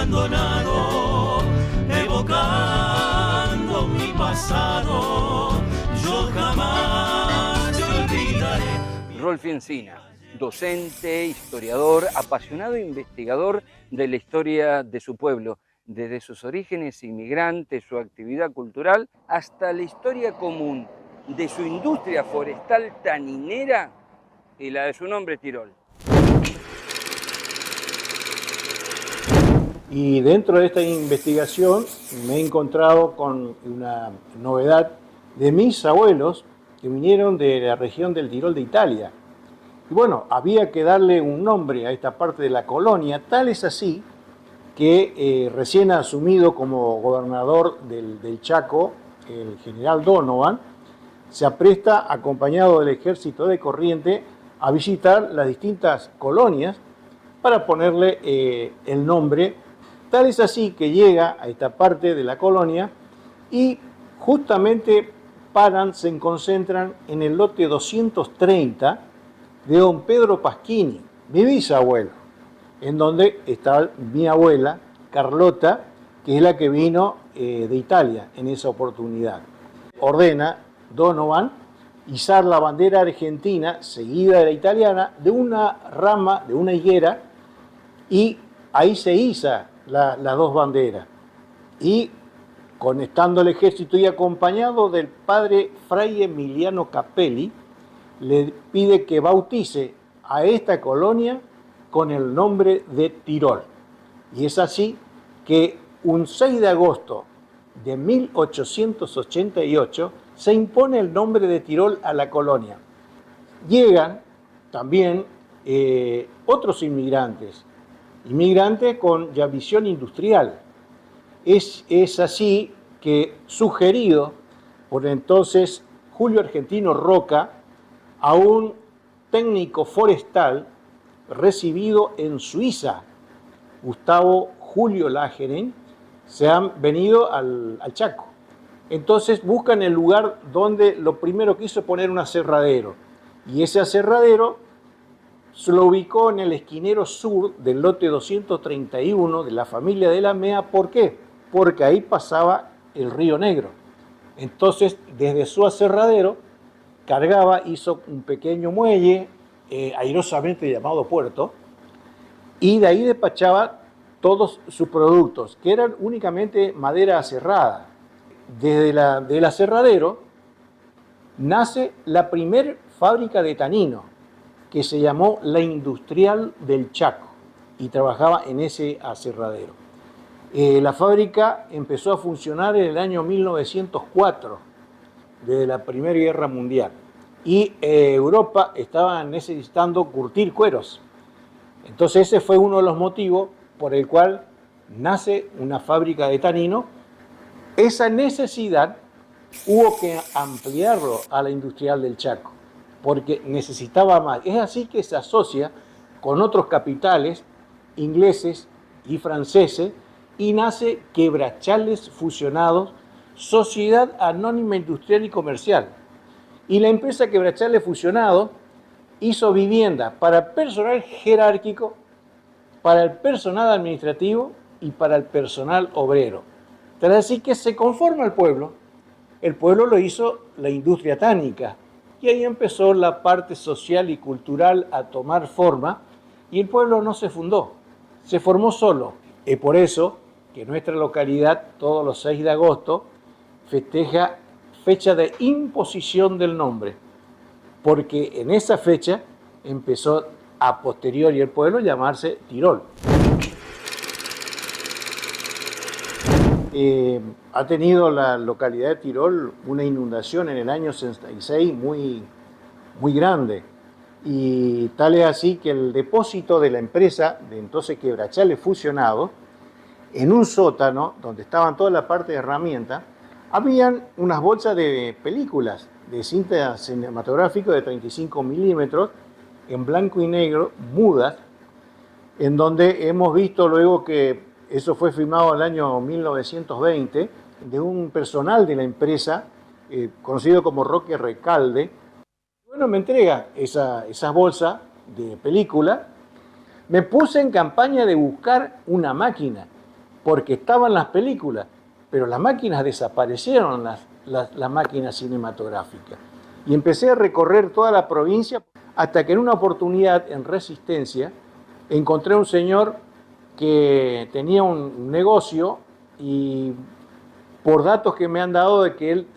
abandonado, evocando mi pasado, yo jamás te olvidaré. Rolfi Encina, docente, historiador, apasionado investigador de la historia de su pueblo, desde sus orígenes inmigrantes, su actividad cultural, hasta la historia común de su industria forestal taninera y la de su nombre Tirol. Y dentro de esta investigación me he encontrado con una novedad de mis abuelos que vinieron de la región del Tirol de Italia. Y bueno, había que darle un nombre a esta parte de la colonia, tal es así que recién asumido como gobernador del Chaco, el general Donovan, se apresta, acompañado del ejército de Corriente, a visitar las distintas colonias para ponerle el nombre. Tal es así que llega a esta parte de la colonia y justamente se concentran en el lote 230 de don Pedro Pasquini, mi bisabuelo, en donde está mi abuela, Carlota, que es la que vino de Italia en esa oportunidad. Ordena Donovan izar la bandera argentina, seguida de la italiana, de una rama, de una higuera, y ahí se iza las dos banderas. Y estando el ejército y acompañado del padre Fray Emiliano Capelli, le pide que bautice a esta colonia con el nombre de Tirol. Y es así que un 6 de agosto de 1888 se impone el nombre de Tirol a la colonia. Llegan también otros inmigrantes con ya visión industrial. Es así que, sugerido por entonces Julio Argentino Roca, a un técnico forestal recibido en Suiza, Gustavo Julio Lageren, se han venido al Chaco. Entonces buscan el lugar donde lo primero quiso poner un aserradero. Y ese aserradero se lo ubicó en el esquinero sur del lote 231 de la familia de la Mea. ¿Por qué? Porque ahí pasaba el Río Negro. Entonces, desde su aserradero, hizo un pequeño muelle, airosamente llamado puerto, y de ahí despachaba todos sus productos, que eran únicamente madera aserrada. Desde del aserradero nace la primer fábrica de tanino, que se llamó la Industrial del Chaco, y trabajaba en ese aserradero. La fábrica empezó a funcionar en el año 1904, desde la Primera Guerra Mundial, y Europa estaba necesitando curtir cueros. Entonces ese fue uno de los motivos por el cual nace una fábrica de tanino. Esa necesidad hubo que ampliarlo a la Industrial del Chaco, porque necesitaba más. Es así que se asocia con otros capitales ingleses y franceses y nace Quebrachales Fusionados, Sociedad Anónima Industrial y Comercial. Y la empresa Quebrachales Fusionados hizo vivienda para el personal jerárquico, para el personal administrativo y para el personal obrero. Tal así que se conforma el pueblo lo hizo la industria tánica, y ahí empezó la parte social y cultural a tomar forma, y el pueblo no se fundó, se formó solo. Es por eso que nuestra localidad, todos los 6 de agosto, festeja fecha de imposición del nombre, porque en esa fecha empezó a posteriori el pueblo a llamarse Tirol. Ha tenido la localidad de Tirol una inundación en el año 66 muy grande, y tal es así que el depósito de la empresa de entonces Quebrachales Fusionados, en un sótano donde estaban toda la parte de herramientas, habían unas bolsas de películas de cinta cinematográfica de 35 milímetros en blanco y negro, mudas, en donde hemos visto luego que eso fue filmado en el año 1920, de un personal de la empresa, conocido como Roque Recalde. Bueno, me entrega esas bolsas de película. Me puse en campaña de buscar una máquina porque estaban las películas, pero las máquinas desaparecieron, las máquinas cinematográficas. Y empecé a recorrer toda la provincia hasta que en una oportunidad en Resistencia encontré a un señor que tenía un negocio y por datos que me han dado de que él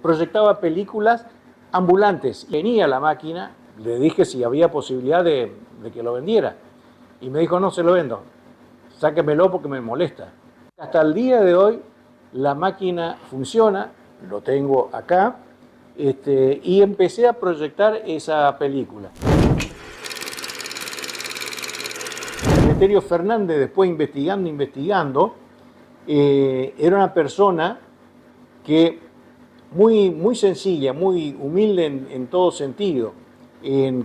proyectaba películas ambulantes. Venía la máquina, le dije si había posibilidad de que lo vendiera. Y me dijo, no se lo vendo, sáquemelo porque me molesta. Hasta el día de hoy la máquina funciona, lo tengo acá, y empecé a proyectar esa película. Eleuterio Fernández, después investigando, era una persona que muy sencilla, muy humilde en todo sentido.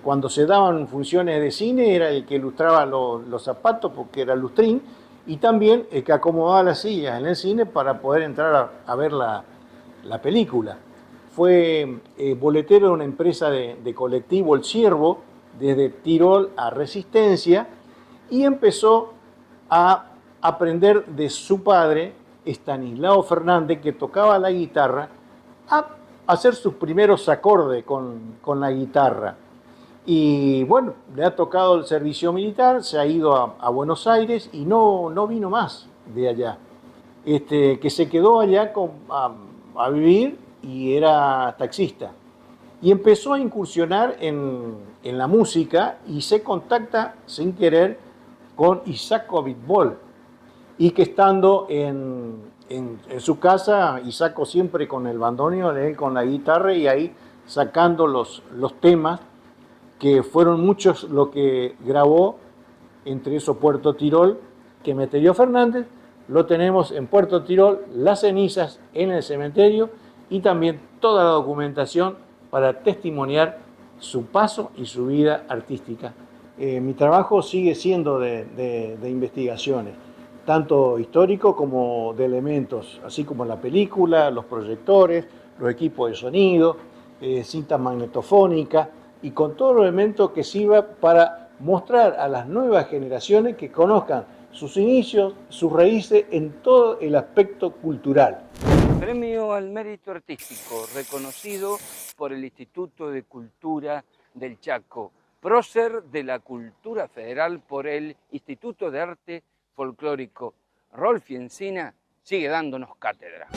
Cuando se daban funciones de cine era el que ilustraba los zapatos porque era lustrín, y también el que acomodaba las sillas en el cine para poder entrar a ver la película. Fue boletero de una empresa de colectivo, El Ciervo, desde Tirol a Resistencia, y empezó a aprender de su padre, Estanislao Fernández, que tocaba la guitarra, a hacer sus primeros acordes con la guitarra. Y bueno, le ha tocado el servicio militar, se ha ido a Buenos Aires y no vino más de allá. Que se quedó allá a vivir y era taxista. Y empezó a incursionar en la música y se contacta sin querer con Isaco Abitbol. Y que estando en su casa, Isaco siempre con el bandoneón, él con la guitarra, y ahí sacando los temas, que fueron muchos lo que grabó, entre eso Puerto Tirol, que Eleuterio Fernández. Lo tenemos en Puerto Tirol, las cenizas en el cementerio y también toda la documentación para testimoniar su paso y su vida artística. Mi trabajo sigue siendo de investigaciones, tanto histórico como de elementos, así como la película, los proyectores, los equipos de sonido, cinta magnetofónica, y con todos los elementos que sirva para mostrar a las nuevas generaciones que conozcan sus inicios, sus raíces en todo el aspecto cultural. Premio al Mérito Artístico, reconocido por el Instituto de Cultura del Chaco, prócer de la Cultura Federal por el Instituto de Arte Folclórico. Rolfi Encina sigue dándonos cátedra.